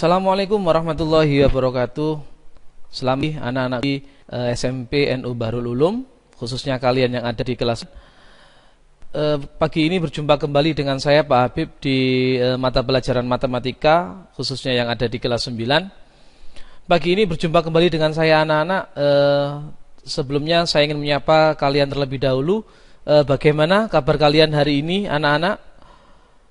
Assalamualaikum warahmatullahi wabarakatuh. Selamat anak-anak di SMP NU Bahrul Ulum, khususnya kalian yang ada di kelas. Pagi ini berjumpa kembali dengan saya Pak Habib di mata pelajaran matematika, khususnya yang ada di kelas 9. Pagi ini berjumpa kembali dengan saya anak-anak. Sebelumnya saya ingin menyapa kalian terlebih dahulu. Bagaimana kabar kalian hari ini anak-anak?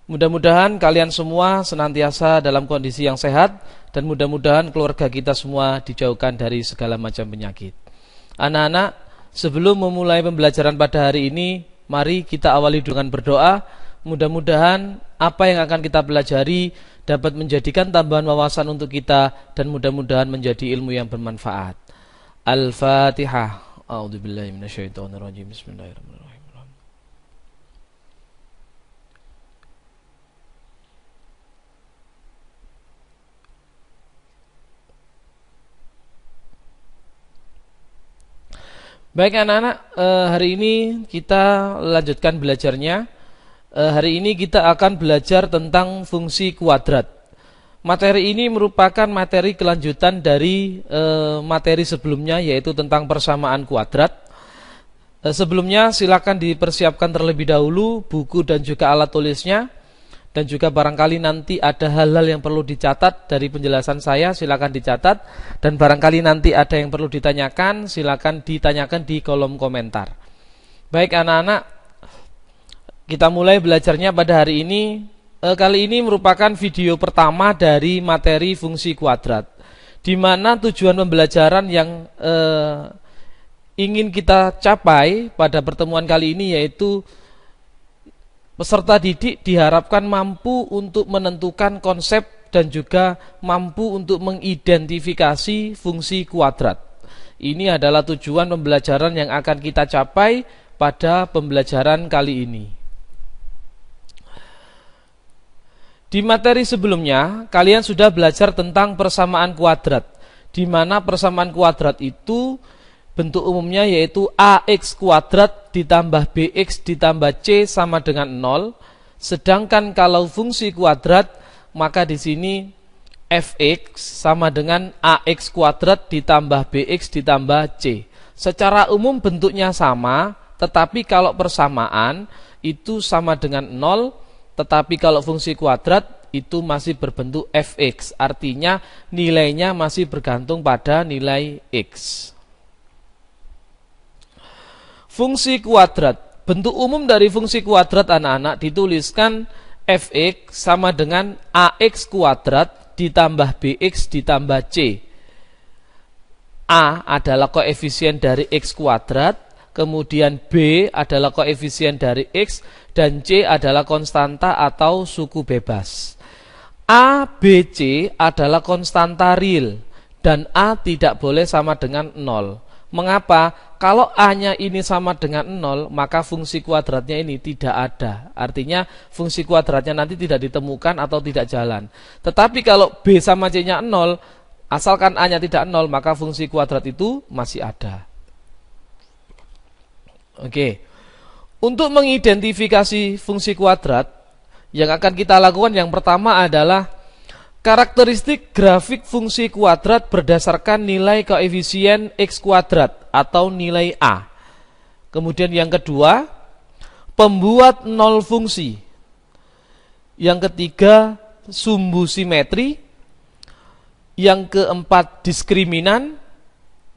Mudah-mudahan kalian semua senantiasa dalam kondisi yang sehat, dan mudah-mudahan keluarga kita semua dijauhkan dari segala macam penyakit. Anak-anak, sebelum memulai pembelajaran pada hari ini, mari kita awali dengan berdoa. Mudah-mudahan apa yang akan kita pelajari dapat menjadikan tambahan wawasan untuk kita, dan mudah-mudahan menjadi ilmu yang bermanfaat. Al-Fatihah. A'udzubillahi minasyaitonirrajim. Bismillahirrahmanirrahim. Baik anak-anak, hari ini kita lanjutkan belajarnya. Hari ini kita akan belajar tentang fungsi kuadrat. Materi ini merupakan materi kelanjutan dari materi sebelumnya, yaitu tentang persamaan kuadrat. Sebelumnya silakan dipersiapkan terlebih dahulu buku dan juga alat tulisnya. Dan juga barangkali nanti ada hal-hal yang perlu dicatat dari penjelasan saya, silakan dicatat. Dan barangkali nanti ada yang perlu ditanyakan, silakan ditanyakan di kolom komentar. Baik anak-anak, kita mulai belajarnya pada hari ini. Kali ini merupakan video pertama dari materi fungsi kuadrat, di mana tujuan pembelajaran yang ingin kita capai pada pertemuan kali ini yaitu peserta didik diharapkan mampu untuk menentukan konsep dan juga mampu untuk mengidentifikasi fungsi kuadrat. Ini adalah tujuan pembelajaran yang akan kita capai pada pembelajaran kali ini. Di materi sebelumnya, kalian sudah belajar tentang persamaan kuadrat, di mana persamaan kuadrat itu bentuk umumnya yaitu AX kuadrat ditambah BX ditambah C sama dengan 0. Sedangkan kalau fungsi kuadrat, maka di sini Fx sama dengan AX kuadrat ditambah BX ditambah C. Secara umum bentuknya sama, tetapi kalau persamaan itu sama dengan 0, tetapi kalau fungsi kuadrat itu masih berbentuk Fx. Artinya nilainya masih bergantung pada nilai X. Fungsi kuadrat, bentuk umum dari fungsi kuadrat anak-anak dituliskan Fx sama dengan AX kuadrat ditambah BX ditambah C. A adalah koefisien dari X kuadrat, kemudian B adalah koefisien dari X, dan C adalah konstanta atau suku bebas. A, B, C adalah konstanta real, dan A tidak boleh sama dengan 0. Mengapa? Kalau A-nya ini sama dengan 0, maka fungsi kuadratnya ini tidak ada. Artinya fungsi kuadratnya nanti tidak ditemukan atau tidak jalan. Tetapi kalau B sama C-nya 0, asalkan A-nya tidak 0, maka fungsi kuadrat itu masih ada. Oke. Untuk mengidentifikasi fungsi kuadrat, yang akan kita lakukan yang pertama adalah karakteristik grafik fungsi kuadrat berdasarkan nilai koefisien X kuadrat atau nilai A. Kemudian yang kedua, pembuat nol fungsi. Yang ketiga, sumbu simetri. Yang keempat, diskriminan.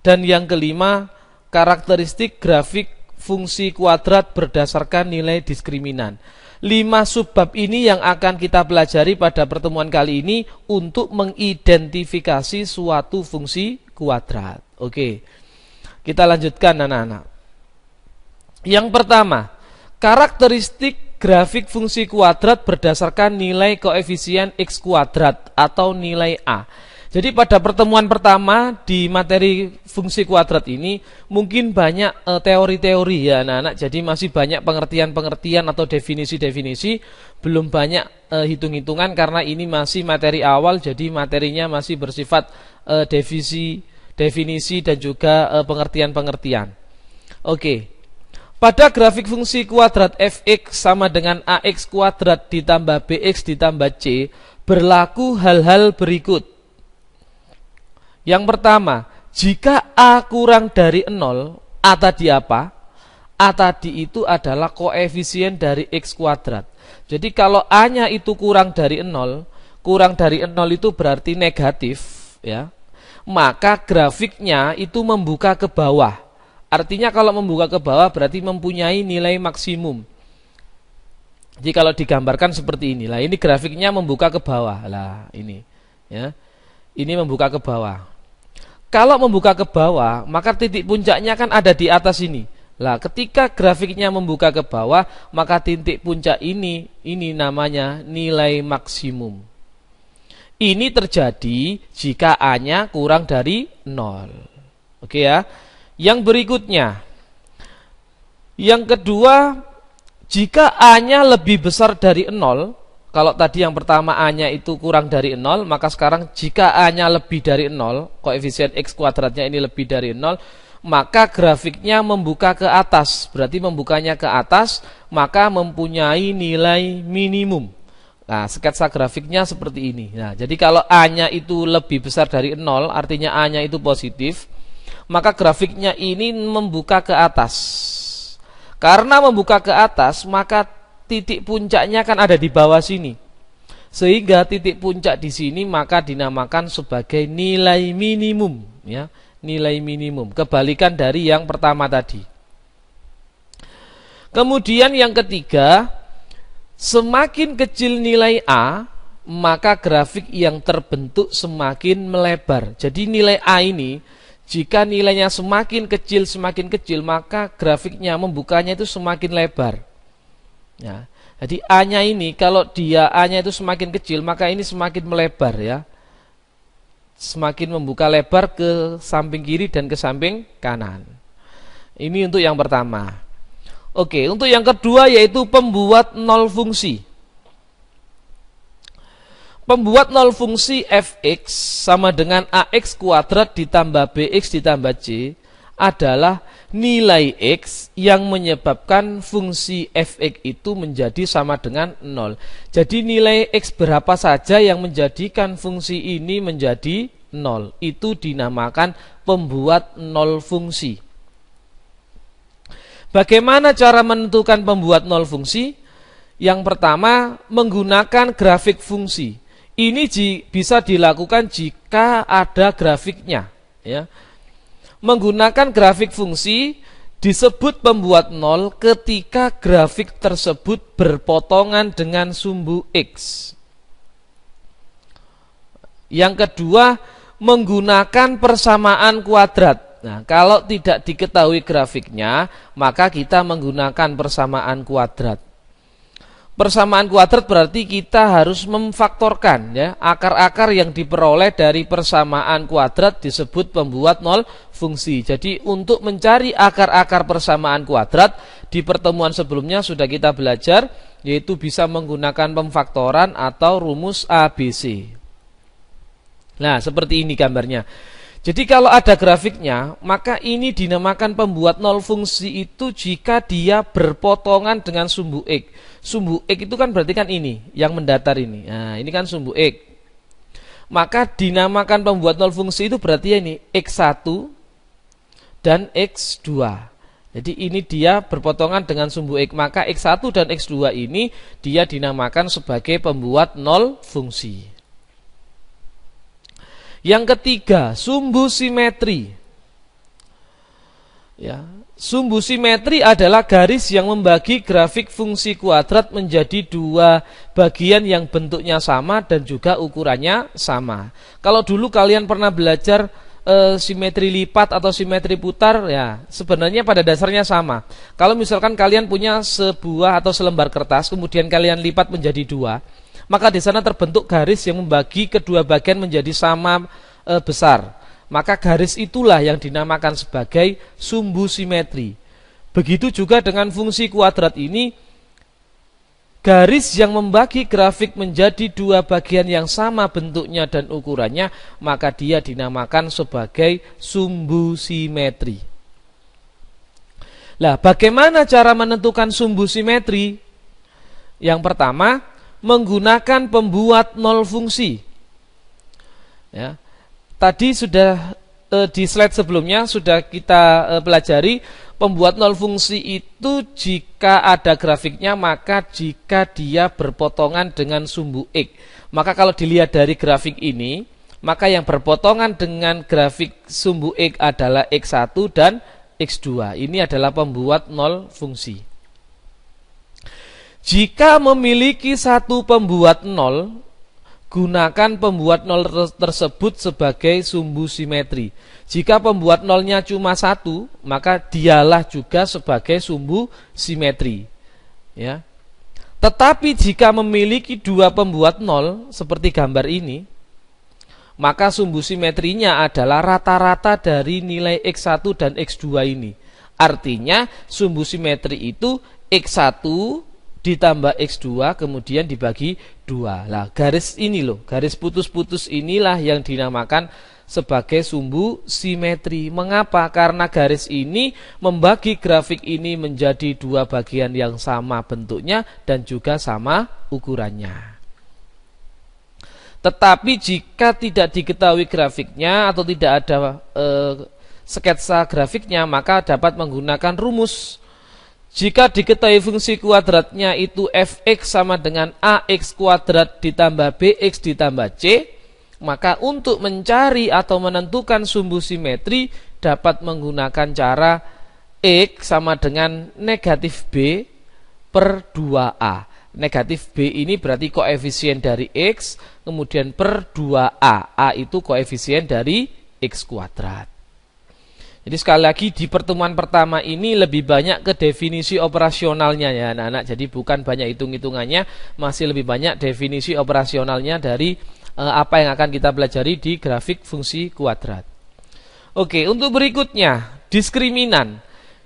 Dan yang kelima, karakteristik grafik fungsi kuadrat berdasarkan nilai diskriminan. 5 subbab ini yang akan kita pelajari pada pertemuan kali ini untuk mengidentifikasi suatu fungsi kuadrat. Oke, kita lanjutkan anak-anak. Yang pertama, karakteristik grafik fungsi kuadrat berdasarkan nilai koefisien X kuadrat atau nilai A. Jadi pada pertemuan pertama di materi fungsi kuadrat ini mungkin banyak teori-teori ya anak-anak. Jadi masih banyak pengertian-pengertian atau definisi-definisi, belum banyak hitung-hitungan karena ini masih materi awal. Jadi materinya masih bersifat definisi dan juga pengertian-pengertian. Oke. Pada grafik fungsi kuadrat Fx sama dengan Ax kuadrat ditambah Bx ditambah C, berlaku hal-hal berikut. Yang pertama, jika A kurang dari 0, A tadi apa? A tadi itu adalah koefisien dari X kuadrat. Jadi kalau A-nya itu kurang dari 0 itu berarti negatif, ya. Maka grafiknya itu membuka ke bawah. Artinya kalau membuka ke bawah berarti mempunyai nilai maksimum. Jadi kalau digambarkan seperti inilah, ini grafiknya membuka ke bawah. Lah, ini, ya. Ini membuka ke bawah. Kalau membuka ke bawah, maka titik puncaknya kan ada di atas ini. Lah, ketika grafiknya membuka ke bawah, maka titik puncak ini namanya nilai maksimum. Ini terjadi jika A-nya kurang dari 0. Oke ya. Yang berikutnya. Yang kedua, jika A-nya lebih besar dari 0, kalau tadi yang pertama A-nya itu kurang dari 0, maka sekarang jika A-nya lebih dari 0, koefisien X kuadratnya ini lebih dari 0, maka grafiknya membuka ke atas. Berarti membukanya ke atas, maka mempunyai nilai minimum. Nah, sketsa grafiknya seperti ini. Nah, jadi kalau A-nya itu lebih besar dari 0, artinya A-nya itu positif, maka grafiknya ini membuka ke atas. Karena membuka ke atas, maka titik puncaknya kan ada di bawah sini. Sehingga titik puncak di sini maka dinamakan sebagai nilai minimum, ya, nilai minimum. Kebalikan dari yang pertama tadi. Kemudian yang ketiga, semakin kecil nilai A, maka grafik yang terbentuk semakin melebar. Jadi nilai A ini, jika nilainya semakin kecil, maka grafiknya membukanya itu semakin lebar. Ya, jadi A-nya ini, kalau dia A-nya itu semakin kecil, maka ini semakin melebar, ya. Semakin membuka lebar ke samping kiri dan ke samping kanan. Ini untuk yang pertama. Oke, untuk yang kedua yaitu pembuat nol fungsi. Pembuat nol fungsi fx sama dengan ax kuadrat ditambah bx ditambah c adalah nilai x yang menyebabkan fungsi fx itu menjadi sama dengan 0. Jadi nilai x berapa saja yang menjadikan fungsi ini menjadi 0. Itu dinamakan pembuat nol fungsi. Bagaimana cara menentukan pembuat nol fungsi? Yang pertama, menggunakan grafik fungsi. Ini bisa dilakukan jika ada grafiknya, ya. Menggunakan grafik fungsi disebut pembuat nol ketika grafik tersebut berpotongan dengan sumbu X. Yang kedua, menggunakan persamaan kuadrat. Nah, kalau tidak diketahui grafiknya, maka kita menggunakan persamaan kuadrat. Persamaan kuadrat berarti kita harus memfaktorkan, ya, akar-akar yang diperoleh dari persamaan kuadrat disebut pembuat nol fungsi. Jadi untuk mencari akar-akar persamaan kuadrat di pertemuan sebelumnya sudah kita belajar, yaitu bisa menggunakan pemfaktoran atau rumus ABC. Nah, seperti ini gambarnya. Jadi kalau ada grafiknya, maka ini dinamakan pembuat nol fungsi itu jika dia berpotongan dengan sumbu X. Sumbu X itu kan berarti kan ini, yang mendatar ini. Nah, ini kan sumbu X. Maka dinamakan pembuat nol fungsi itu berarti ini X1 dan X2. Jadi ini dia berpotongan dengan sumbu X. Maka X1 dan X2 ini dia dinamakan sebagai pembuat nol fungsi. Yang ketiga, sumbu simetri. Ya, sumbu simetri adalah garis yang membagi grafik fungsi kuadrat menjadi dua bagian yang bentuknya sama dan juga ukurannya sama. Kalau dulu kalian pernah belajar simetri lipat atau simetri putar, ya sebenarnya pada dasarnya sama. Kalau misalkan kalian punya sebuah atau selembar kertas, kemudian kalian lipat menjadi dua, maka di sana terbentuk garis yang membagi kedua bagian menjadi sama besar. Maka garis itulah yang dinamakan sebagai sumbu simetri. Begitu juga dengan fungsi kuadrat ini, garis yang membagi grafik menjadi dua bagian yang sama bentuknya dan ukurannya, maka dia dinamakan sebagai sumbu simetri. Lah, bagaimana cara menentukan sumbu simetri? Yang pertama, menggunakan pembuat nol fungsi. Ya. Tadi sudah di slide sebelumnya sudah kita pelajari pembuat nol fungsi itu jika ada grafiknya, maka jika dia berpotongan dengan sumbu X. Maka kalau dilihat dari grafik ini, maka yang berpotongan dengan grafik sumbu X adalah X1 dan X2. Ini adalah pembuat nol fungsi. Jika memiliki satu pembuat nol, gunakan pembuat nol tersebut sebagai sumbu simetri. Jika pembuat nolnya cuma satu, maka dialah juga sebagai sumbu simetri. Ya. Tetapi jika memiliki dua pembuat nol, seperti gambar ini, maka sumbu simetrinya adalah rata-rata dari nilai X1 dan X2 ini. Artinya sumbu simetri itu X1 ditambah X2 kemudian dibagi 2. Lah, garis ini loh, garis putus-putus inilah yang dinamakan sebagai sumbu simetri. Mengapa? Karena garis ini membagi grafik ini menjadi dua bagian yang sama bentuknya dan juga sama ukurannya. Tetapi jika tidak diketahui grafiknya atau tidak ada sketsa grafiknya, maka dapat menggunakan rumus. Jika diketahui fungsi kuadratnya itu fx sama dengan ax kuadrat ditambah bx ditambah c, maka untuk mencari atau menentukan sumbu simetri dapat menggunakan cara x sama dengan negatif b per 2a. Negatif b ini berarti koefisien dari x, kemudian per 2a. A itu koefisien dari x kuadrat. Jadi sekali lagi di pertemuan pertama ini lebih banyak ke definisi operasionalnya ya anak-anak. Jadi bukan banyak hitung-hitungannya, masih lebih banyak definisi operasionalnya dari apa yang akan kita pelajari di grafik fungsi kuadrat. Oke, untuk berikutnya diskriminan.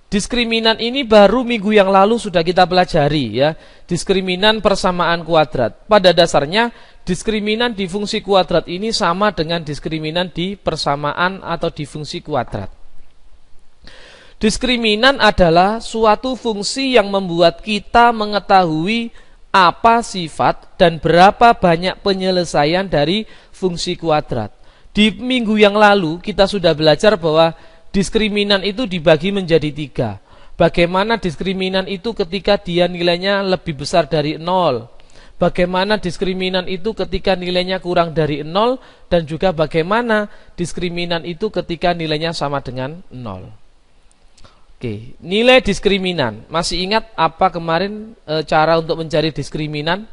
Diskriminan ini baru minggu yang lalu sudah kita pelajari ya. Diskriminan persamaan kuadrat. Pada dasarnya diskriminan di fungsi kuadrat ini sama dengan diskriminan di persamaan atau di fungsi kuadrat. Diskriminan adalah suatu fungsi yang membuat kita mengetahui apa sifat dan berapa banyak penyelesaian dari fungsi kuadrat. Di minggu yang lalu kita sudah belajar bahwa diskriminan itu dibagi menjadi 3. Bagaimana diskriminan itu ketika dia nilainya lebih besar dari 0. Bagaimana diskriminan itu ketika nilainya kurang dari 0. Dan juga bagaimana diskriminan itu ketika nilainya sama dengan 0. Oke, nilai diskriminan. Masih ingat apa kemarin cara untuk mencari diskriminan?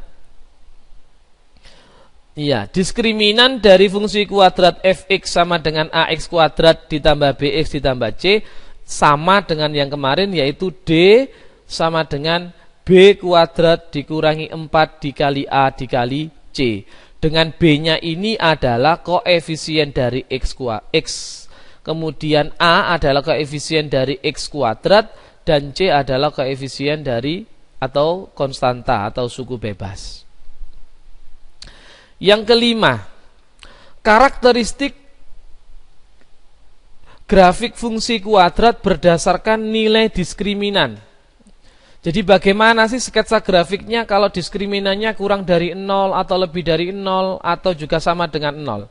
Iya, diskriminan dari fungsi kuadrat fx sama dengan ax kuadrat ditambah bx ditambah c sama dengan yang kemarin, yaitu d sama dengan b kuadrat dikurangi 4 dikali a dikali c. Dengan b-nya ini adalah koefisien dari x, kemudian a adalah koefisien dari x kuadrat dan c adalah koefisien dari atau konstanta atau suku bebas. Yang kelima, karakteristik grafik fungsi kuadrat berdasarkan nilai diskriminan. Jadi bagaimana sih sketsa grafiknya kalau diskriminannya kurang dari 0 atau lebih dari 0 atau juga sama dengan 0?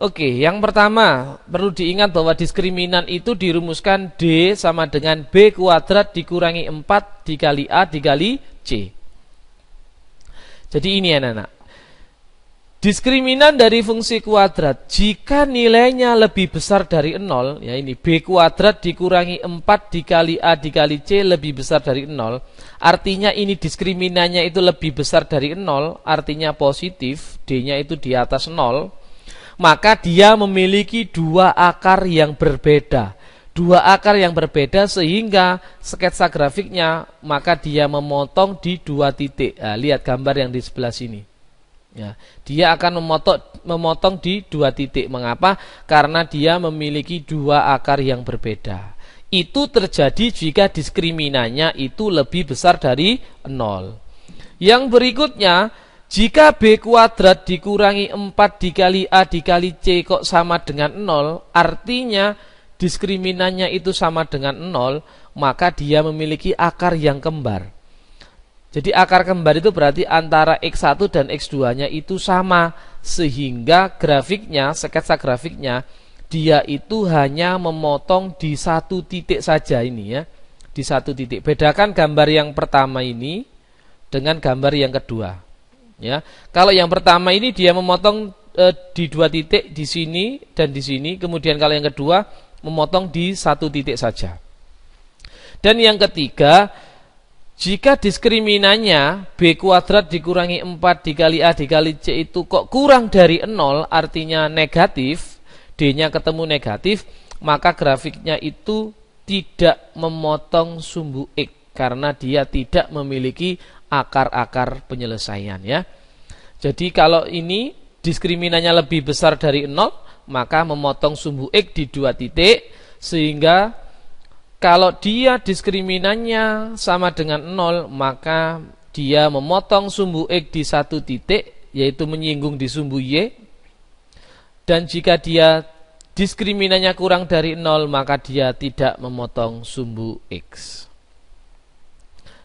Oke, yang pertama perlu diingat bahwa diskriminan itu dirumuskan D sama dengan B kuadrat dikurangi 4 dikali A dikali C. Jadi ini anak-anak, diskriminan dari fungsi kuadrat jika nilainya lebih besar dari 0, ya ini B kuadrat dikurangi 4 dikali A dikali C lebih besar dari 0, artinya ini diskriminannya itu lebih besar dari 0, artinya positif, D-nya itu di atas 0, maka dia memiliki dua akar yang berbeda. Dua akar yang berbeda sehingga sketsa grafiknya maka dia memotong di 2 titik. Nah, lihat gambar yang di sebelah sini. Ya, dia akan memotong di 2 titik. Mengapa? Karena dia memiliki dua akar yang berbeda. Itu terjadi jika diskriminannya itu lebih besar dari 0. Yang berikutnya, jika B kuadrat dikurangi 4 dikali A dikali C kok sama dengan 0, artinya diskriminannya itu sama dengan 0, maka dia memiliki akar yang kembar. Jadi akar kembar itu berarti antara X1 dan X2-nya itu sama, sehingga grafiknya, sketsa grafiknya, dia itu hanya memotong di satu titik saja ini ya. Di satu titik. Bedakan gambar yang pertama ini dengan gambar yang kedua. Ya. Kalau yang pertama ini dia memotong di dua titik, di sini dan di sini. Kemudian kalau yang kedua memotong di satu titik saja. Dan yang ketiga, jika diskriminannya B kuadrat dikurangi 4 dikali A dikali C itu kok kurang dari 0, artinya negatif, D-nya ketemu negatif, maka grafiknya itu tidak memotong sumbu X, karena dia tidak memiliki akar-akar penyelesaian ya. Jadi kalau ini diskriminannya lebih besar dari 0, maka memotong sumbu X di dua titik, sehingga kalau dia diskriminannya sama dengan 0, maka dia memotong sumbu X di satu titik, yaitu menyinggung di sumbu Y. Dan jika dia diskriminannya kurang dari 0, maka dia tidak memotong sumbu X.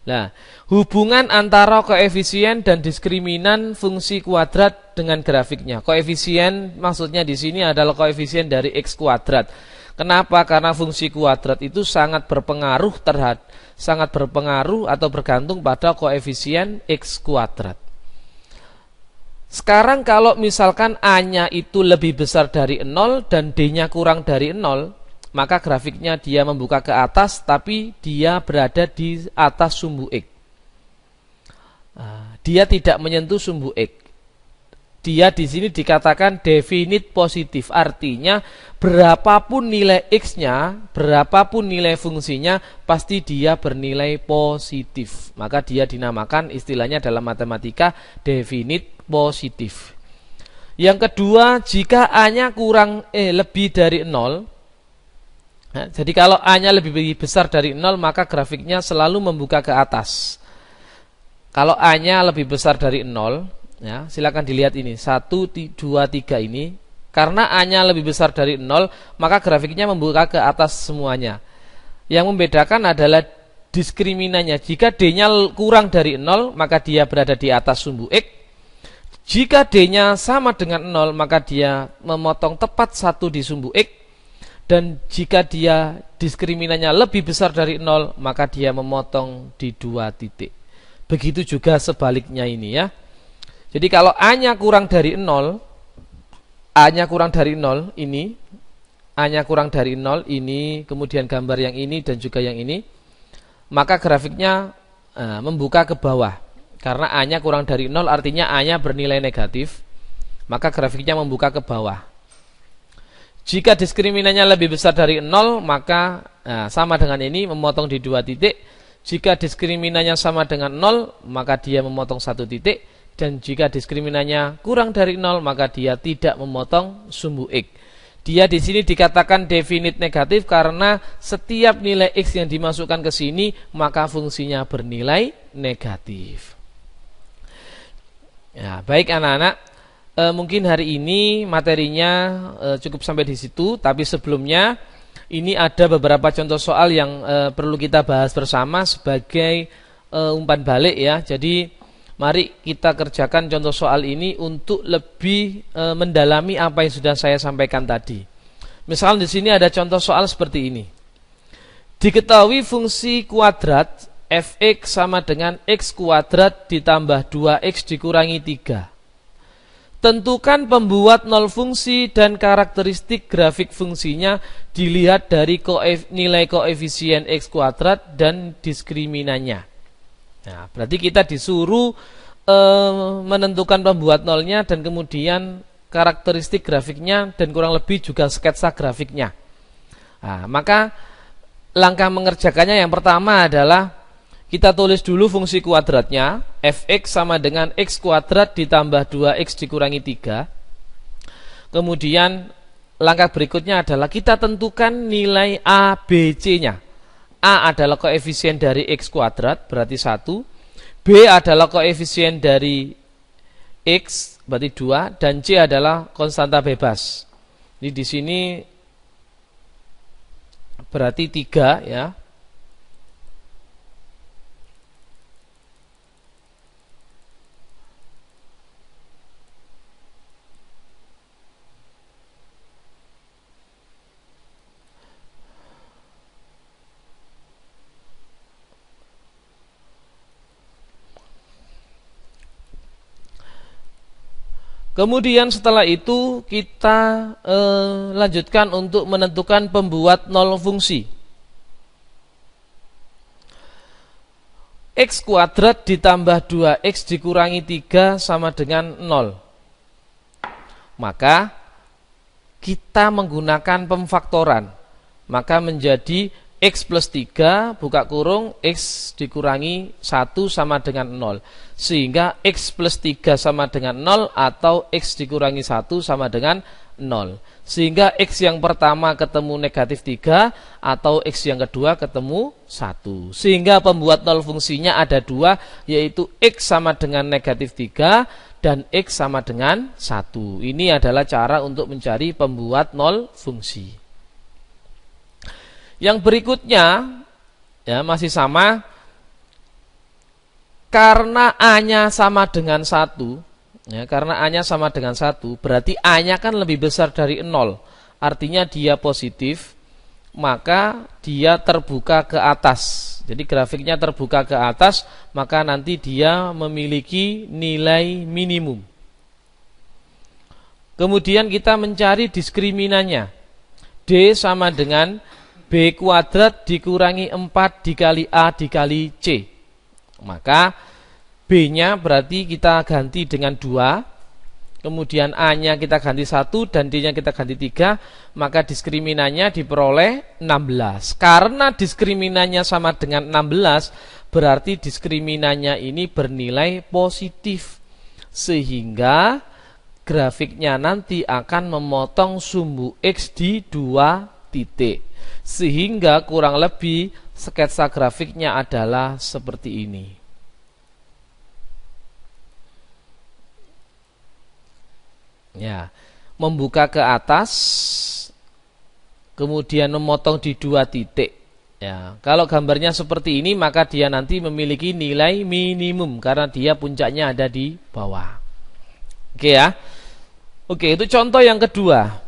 Nah, hubungan antara koefisien dan diskriminan fungsi kuadrat dengan grafiknya. Koefisien maksudnya di sini adalah koefisien dari X kuadrat. Kenapa? Karena fungsi kuadrat itu sangat berpengaruh atau bergantung pada koefisien X kuadrat. Sekarang kalau misalkan A-nya itu lebih besar dari 0 dan D-nya kurang dari 0, maka grafiknya dia membuka ke atas, tapi dia berada di atas sumbu X. Dia tidak menyentuh sumbu X. Dia di sini dikatakan definite positif, artinya berapapun nilai X-nya, berapapun nilai fungsinya, pasti dia bernilai positif. Maka dia dinamakan, istilahnya dalam matematika, definite positif. Yang kedua, jika A-nya lebih dari 0, nah, jadi kalau A-nya lebih besar dari 0, maka grafiknya selalu membuka ke atas. Kalau A-nya lebih besar dari 0, ya, silakan dilihat ini 1, 2, 3 ini. Karena A-nya lebih besar dari 0, maka grafiknya membuka ke atas semuanya. Yang membedakan adalah diskriminannya. Jika D-nya kurang dari 0, maka dia berada di atas sumbu X. Jika D-nya sama dengan 0, maka dia memotong tepat 1 di sumbu X. Dan jika dia diskriminannya lebih besar dari 0, maka dia memotong di dua titik. Begitu juga sebaliknya ini ya. Jadi kalau A-nya kurang dari 0, A-nya kurang dari 0 ini, A-nya kurang dari 0 ini, kemudian gambar yang ini dan juga yang ini, maka grafiknya membuka ke bawah. Karena A-nya kurang dari 0 artinya A-nya bernilai negatif, maka grafiknya membuka ke bawah. Jika diskriminannya lebih besar dari 0, maka sama dengan ini, memotong di dua titik. Jika diskriminannya sama dengan 0, maka dia memotong satu titik. Dan jika diskriminannya kurang dari 0, maka dia tidak memotong sumbu X. Dia di sini dikatakan definite negatif karena setiap nilai X yang dimasukkan ke sini, maka fungsinya bernilai negatif. Ya, baik anak-anak, mungkin hari ini materinya cukup sampai di situ. Tapi sebelumnya ini ada beberapa contoh soal yang perlu kita bahas bersama sebagai umpan balik ya. Jadi mari kita kerjakan contoh soal ini untuk lebih mendalami apa yang sudah saya sampaikan tadi. Misal di sini ada contoh soal seperti ini. Diketahui fungsi kuadrat f(x) sama dengan x kuadrat ditambah 2x dikurangi 3. Tentukan pembuat nol fungsi dan karakteristik grafik fungsinya dilihat dari nilai koefisien x kuadrat dan diskriminannya. Nah, berarti kita disuruh menentukan pembuat nolnya dan kemudian karakteristik grafiknya dan kurang lebih juga sketsa grafiknya. Nah, maka langkah mengerjakannya yang pertama adalah kita tulis dulu fungsi kuadratnya, f(x) sama dengan x kuadrat ditambah 2x dikurangi 3. Kemudian langkah berikutnya adalah kita tentukan nilai A, B, C-nya. A adalah koefisien dari x kuadrat, berarti 1. B adalah koefisien dari x, berarti 2. Dan C adalah konstanta bebas. Ini di sini berarti 3 ya. Kemudian setelah itu kita lanjutkan untuk menentukan pembuat nol fungsi. X kuadrat ditambah 2x dikurangi 3 sama dengan 0. Maka kita menggunakan pemfaktoran. Maka menjadi X plus 3 buka kurung X dikurangi 1 sama dengan 0. Sehingga X plus 3 sama dengan 0 atau X dikurangi 1 sama dengan 0. Sehingga X yang pertama ketemu negatif 3 atau X yang kedua ketemu 1. Sehingga pembuat nol fungsinya ada 2, yaitu X sama dengan negatif 3 dan X sama dengan 1. Ini adalah cara untuk mencari pembuat nol fungsi. Yang berikutnya ya masih sama, karena A-nya sama dengan 1 ya, karena A-nya sama dengan 1 berarti A-nya kan lebih besar dari 0, artinya dia positif, maka dia terbuka ke atas. Jadi grafiknya terbuka ke atas, maka nanti dia memiliki nilai minimum. Kemudian kita mencari diskriminannya. D sama dengan B kuadrat dikurangi 4 dikali A dikali C. Maka B-nya berarti kita ganti dengan 2. Kemudian A-nya kita ganti 1 dan D-nya kita ganti 3. Maka diskriminannya diperoleh 16. Karena diskriminannya sama dengan 16, berarti diskriminannya ini bernilai positif. Sehingga grafiknya nanti akan memotong sumbu X di 2 titik. Sehingga kurang lebih sketsa grafiknya adalah seperti ini. Ya, membuka ke atas, kemudian memotong di 2 titik. Ya, kalau gambarnya seperti ini, maka dia nanti memiliki nilai minimum karena dia puncaknya ada di bawah. Oke ya. Oke, itu contoh yang kedua.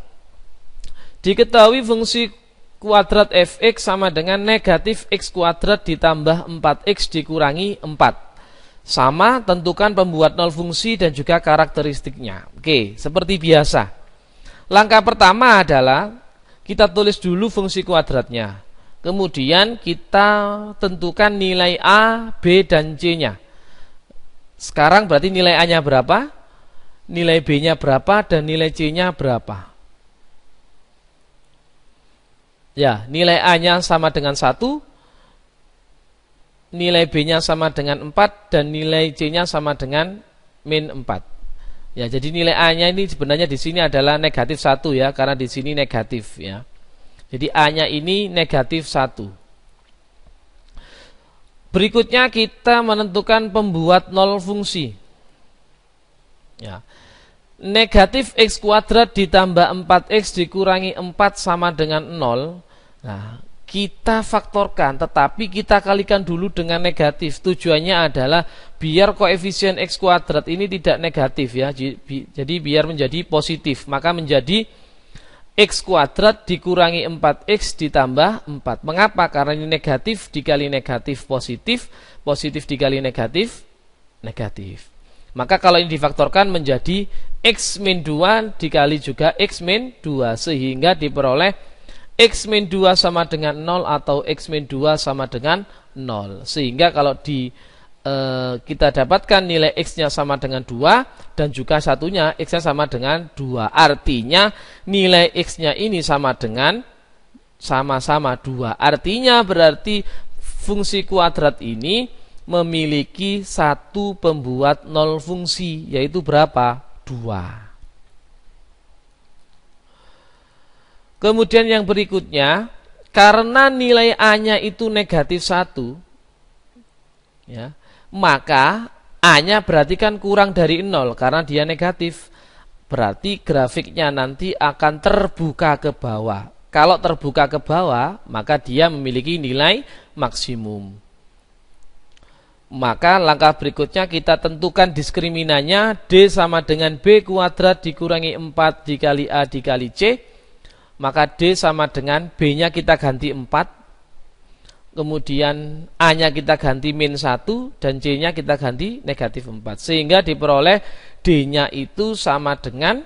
Diketahui fungsi kuadrat fx sama dengan negatif x kuadrat ditambah 4x dikurangi 4. Sama, tentukan pembuat nol fungsi dan juga karakteristiknya. Oke, seperti biasa. Langkah pertama adalah kita tulis dulu fungsi kuadratnya. Kemudian kita tentukan nilai A, B, dan C-nya. Sekarang berarti nilai A-nya berapa, nilai B-nya berapa, dan nilai C-nya berapa. Ya, nilai A-nya sama dengan 1, nilai B-nya sama dengan 4, dan nilai C-nya sama dengan min 4. Ya, jadi nilai A-nya ini sebenarnya di sini adalah negatif 1 ya, karena di sini negatif ya. Jadi A-nya ini negatif 1. Berikutnya kita menentukan pembuat nol fungsi. Ya. Negatif x kuadrat ditambah 4x dikurangi 4 sama dengan 0. Nah, kita faktorkan, tetapi kita kalikan dulu dengan negatif. Tujuannya adalah biar koefisien x kuadrat ini tidak negatif ya. Jadi biar menjadi positif. Maka menjadi x kuadrat dikurangi 4x ditambah 4. Mengapa? Karena ini negatif dikali negatif positif, positif dikali negatif negatif. Maka kalau ini difaktorkan menjadi x min 2 dikali juga x min 2. Sehingga diperoleh x min 2 sama dengan 0 atau x min 2 sama dengan 0. Sehingga kalau kita dapatkan nilai x-nya sama dengan 2 dan juga satunya x-nya sama dengan 2. Artinya nilai x-nya ini sama dengan sama-sama 2. Artinya berarti fungsi kuadrat ini memiliki satu pembuat nol fungsi, yaitu berapa? 2. Kemudian yang berikutnya, karena nilai A-nya itu negatif 1 ya, maka A-nya berarti kan kurang dari 0 karena dia negatif. Berarti grafiknya nanti akan terbuka ke bawah. Kalau terbuka ke bawah, maka dia memiliki nilai maksimum. Maka langkah berikutnya kita tentukan diskriminannya. D sama dengan B kuadrat dikurangi 4 dikali A dikali C. Maka D sama dengan B-nya kita ganti 4. kemudian A-nya kita ganti min 1, dan C-nya kita ganti negatif 4. Sehingga diperoleh D-nya itu sama dengan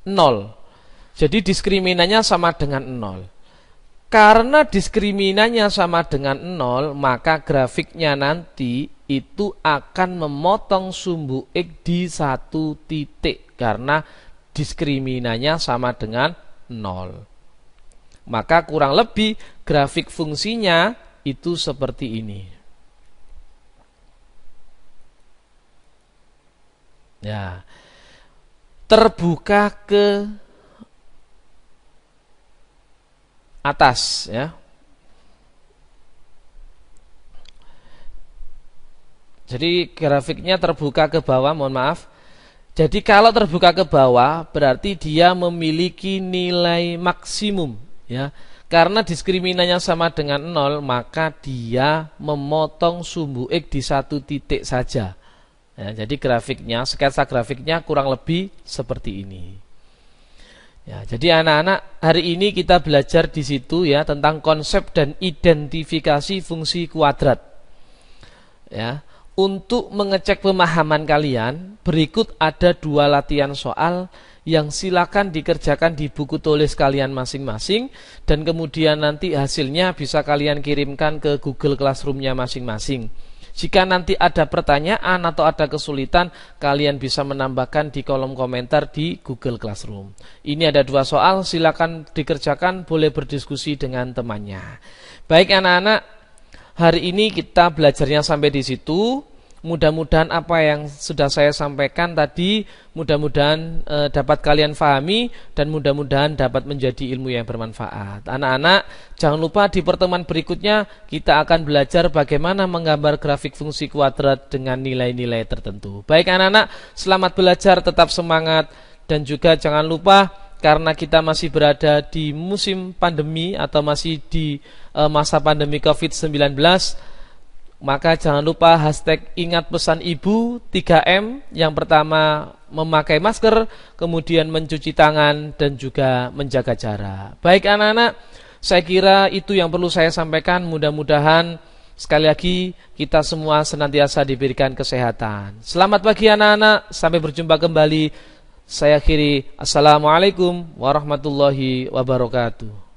0. Jadi diskriminannya sama dengan 0. Karena diskriminannya sama dengan 0, maka grafiknya nanti itu akan memotong sumbu X di satu titik. Karena diskriminannya sama dengan 0. Maka kurang lebih grafik fungsinya itu seperti ini. Ya, terbuka ke atas ya. Jadi grafiknya terbuka ke bawah, mohon maaf. Jadi kalau terbuka ke bawah berarti dia memiliki nilai maksimum ya. Karena diskriminannya sama dengan 0, maka dia memotong sumbu X di satu titik saja ya. Jadi grafiknya, sketsa grafiknya kurang lebih seperti ini ya. Jadi anak-anak, hari ini kita belajar di situ ya tentang konsep dan identifikasi fungsi kuadrat ya. Untuk mengecek pemahaman kalian, berikut ada 2 latihan soal yang silakan dikerjakan di buku tulis kalian masing-masing, dan kemudian nanti hasilnya bisa kalian kirimkan ke Google Classroom-nya masing-masing. Jika nanti ada pertanyaan atau ada kesulitan, kalian bisa menambahkan di kolom komentar di Google Classroom. Ini ada 2 soal, silakan dikerjakan, boleh berdiskusi dengan temannya. Baik anak-anak, hari ini kita belajarnya sampai di situ. Mudah-mudahan apa yang sudah saya sampaikan tadi mudah-mudahan dapat kalian pahami, dan mudah-mudahan dapat menjadi ilmu yang bermanfaat. Anak-anak, jangan lupa di pertemuan berikutnya kita akan belajar bagaimana menggambar grafik fungsi kuadrat dengan nilai-nilai tertentu. Baik anak-anak, selamat belajar, tetap semangat, dan juga jangan lupa karena kita masih berada di musim pandemi atau masih di masa pandemi COVID-19, maka jangan lupa hashtag ingat pesan ibu 3M. Yang pertama memakai masker, kemudian mencuci tangan, dan juga menjaga jarak. Baik anak-anak, saya kira itu yang perlu saya sampaikan. Mudah-mudahan sekali lagi kita semua senantiasa diberikan kesehatan. Selamat pagi anak-anak, sampai berjumpa kembali. Saya akhiri, assalamualaikum warahmatullahi wabarakatuh.